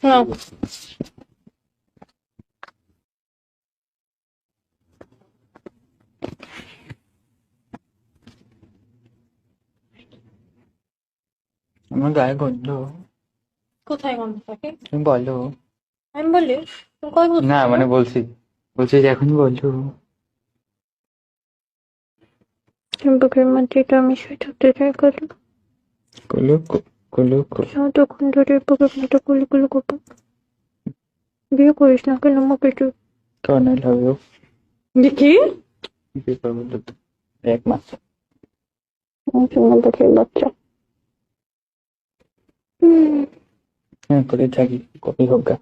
না আমার গায়ে গন্ধ। কোথায় গন্ধ থাকে? তুমি বলো। আমি বলি তুমি কই বলছো? না মানে বলছি যে এখন বলো। বুকের মধ্যে এটা আমি শুয়ে থাকতে চাই কলু। কলু কলু তখন ধরে বুকের মধ্যে কুলু কুলু করবো। বিয়ে করিস না কেন আমাকে তুই? কর্নেল হবে ও। দেখি বিয়ে করবো তো এক মাস। বুকের বাচ্চা। হ্যাঁ করে থাকি কবি হোক গা।